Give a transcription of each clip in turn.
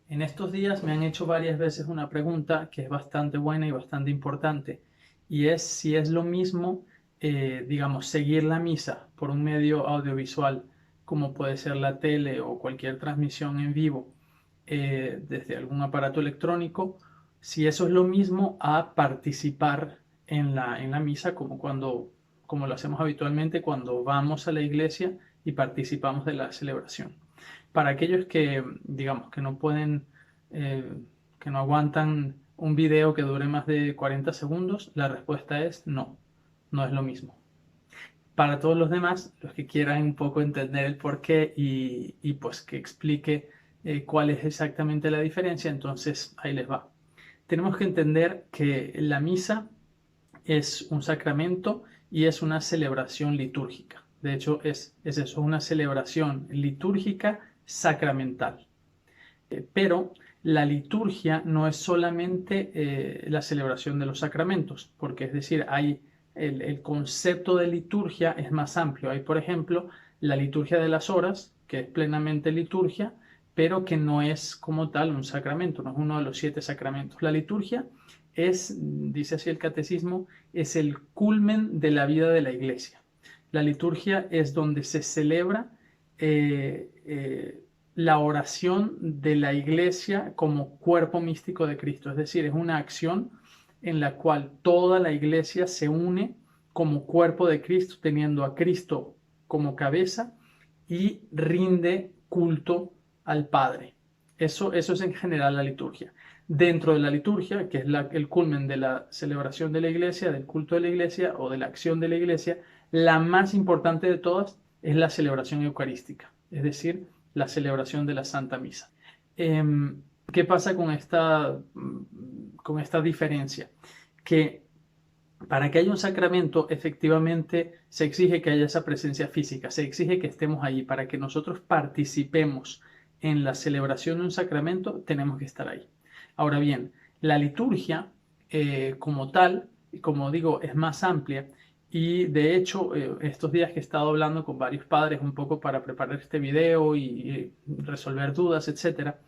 En estos días me han hecho varias veces una pregunta que es bastante buena y bastante importante, y es si es lo mismo, digamos, seguir la misa por un medio audiovisual, como puede ser la tele o cualquier transmisión en vivo, desde algún aparato electrónico, si eso es lo mismo a participar en la misa, como lo hacemos habitualmente cuando vamos a la iglesia y participamos de la celebración. Para aquellos que, digamos, que no pueden, eh, que no aguantan un video que dure más de 40 segundos, la respuesta es no, no es lo mismo. Para todos los demás, los que quieran un poco entender el porqué y pues que explique cuál es exactamente la diferencia, entonces ahí les va. Tenemos que entender que la misa es un sacramento y es una celebración litúrgica. De hecho, es eso, una celebración litúrgica sacramental. Pero la liturgia no es solamente la celebración de los sacramentos, porque es decir, el concepto de liturgia es más amplio. Hay, por ejemplo, la liturgia de las horas, que es plenamente liturgia, pero que no es como tal un sacramento, no es uno de los 7 sacramentos. La liturgia es, dice así el catecismo, es el culmen de la vida de la iglesia. La liturgia es donde se celebra eh, eh, la oración de la iglesia como cuerpo místico de Cristo. Es decir, es una acción en la cual toda la iglesia se une como cuerpo de Cristo, teniendo a Cristo como cabeza y rinde culto al Padre. Eso es en general la liturgia. Dentro de la liturgia, que es el culmen de la celebración de la iglesia, del culto de la iglesia o de la acción de la iglesia, la más importante de todas es la celebración eucarística, es decir, la celebración de la Santa Misa. ¿Qué pasa con esta diferencia? Que para que haya un sacramento, efectivamente, se exige que haya esa presencia física, se exige que estemos allí. Para que nosotros participemos en la celebración de un sacramento, tenemos que estar ahí. Ahora bien, la liturgia como tal, como digo, es más amplia y de hecho, estos días que he estado hablando con varios padres un poco para preparar este video y resolver dudas, etcétera,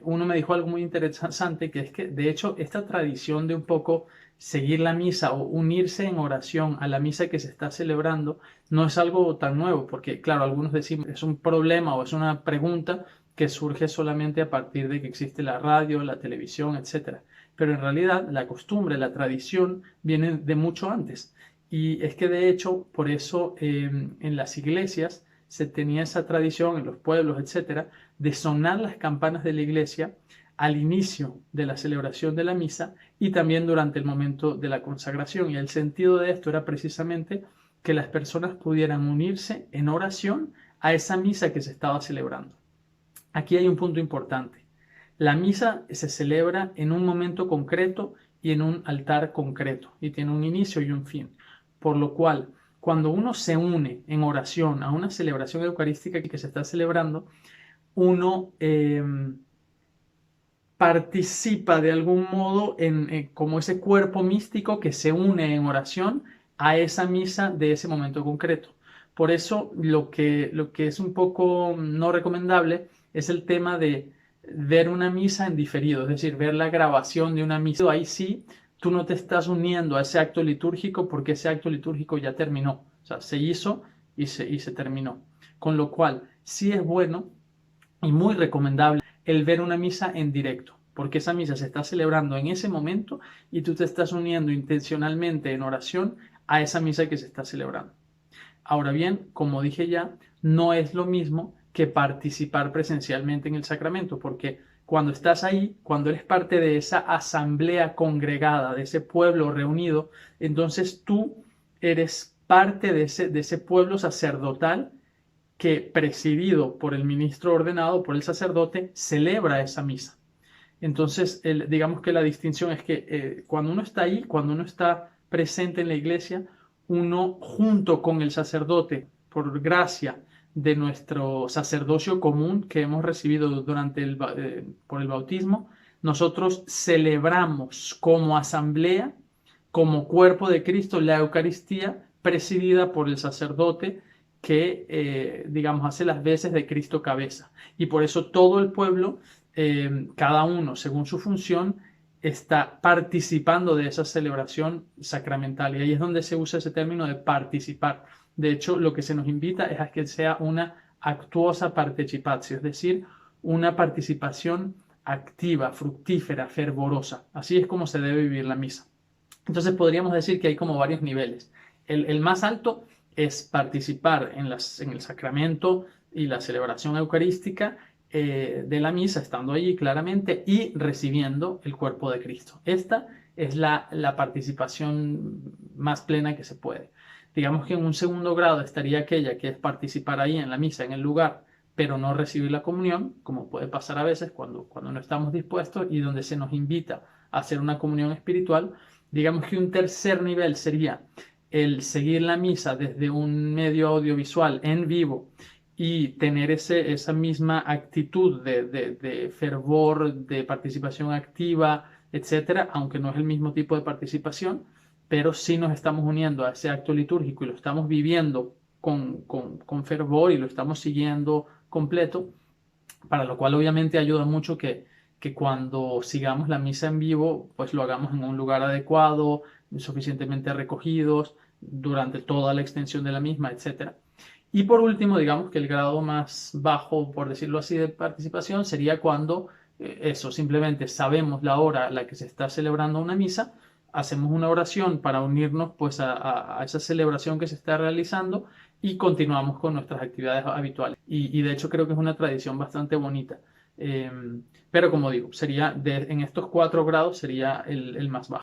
uno me dijo algo muy interesante, que es que de hecho esta tradición de un poco seguir la misa o unirse en oración a la misa que se está celebrando no es algo tan nuevo, porque claro, algunos decimos es un problema o es una pregunta que surge solamente a partir de que existe la radio, la televisión, etcétera. Pero en realidad la costumbre, la tradición viene de mucho antes. Y es que de hecho, por eso en las iglesias se tenía esa tradición, en los pueblos, etcétera, de sonar las campanas de la iglesia al inicio de la celebración de la misa y también durante el momento de la consagración. Y el sentido de esto era precisamente que las personas pudieran unirse en oración a esa misa que se estaba celebrando. Aquí hay un punto importante. La misa se celebra en un momento concreto y en un altar concreto y tiene un inicio y un fin. Por lo cual, cuando uno se une en oración a una celebración eucarística que se está celebrando, uno participa de algún modo como ese cuerpo místico que se une en oración a esa misa de ese momento concreto. Por eso lo que es un poco no recomendable es el tema de ver una misa en diferido, es decir, ver la grabación de una misa. Ahí sí, tú no te estás uniendo a ese acto litúrgico porque ese acto litúrgico ya terminó, o sea, se hizo y se terminó. Con lo cual, sí es bueno y muy recomendable el ver una misa en directo, porque esa misa se está celebrando en ese momento y tú te estás uniendo intencionalmente en oración a esa misa que se está celebrando. Ahora bien, como dije ya, no es lo mismo que participar presencialmente en el sacramento, porque cuando estás ahí, cuando eres parte de esa asamblea congregada, de ese pueblo reunido, entonces tú eres parte de ese pueblo sacerdotal que, presidido por el ministro ordenado, por el sacerdote, celebra esa misa. Entonces, digamos que la distinción es que cuando uno está ahí, cuando uno está presente en la iglesia, uno junto con el sacerdote, por gracia de nuestro sacerdocio común que hemos recibido por el bautismo, nosotros celebramos como asamblea, como cuerpo de Cristo, la Eucaristía presidida por el sacerdote que, digamos, hace las veces de Cristo cabeza. Y por eso todo el pueblo cada uno, según su función, está participando de esa celebración sacramental. Y ahí es donde se usa ese término de participar. De hecho, lo que se nos invita es a que sea una actuosa participatio, es decir, una participación activa, fructífera, fervorosa. Así es como se debe vivir la misa. Entonces podríamos decir que hay como varios niveles. El más alto es participar en el sacramento y la celebración eucarística de la misa, estando allí claramente y recibiendo el cuerpo de Cristo. Esta es la participación más plena que se puede. Digamos que en un segundo grado estaría aquella que es participar ahí en la misa, en el lugar, pero no recibir la comunión, como puede pasar a veces cuando no estamos dispuestos y donde se nos invita a hacer una comunión espiritual. Digamos que un tercer nivel sería el seguir la misa desde un medio audiovisual en vivo y tener esa misma actitud de fervor, de participación activa, etcétera, aunque no es el mismo tipo de participación, pero sí nos estamos uniendo a ese acto litúrgico y lo estamos viviendo con fervor y lo estamos siguiendo completo, para lo cual obviamente ayuda mucho que cuando sigamos la misa en vivo, pues lo hagamos en un lugar adecuado, suficientemente recogidos durante toda la extensión de la misma, etcétera. Y por último, digamos que el grado más bajo, por decirlo así, de participación sería cuando eso, simplemente sabemos la hora a la que se está celebrando una misa, hacemos una oración para unirnos pues a esa celebración que se está realizando y continuamos con nuestras actividades habituales. Y de hecho creo que es una tradición bastante bonita. Eh, pero como digo, sería en estos 4 grados sería el más bajo.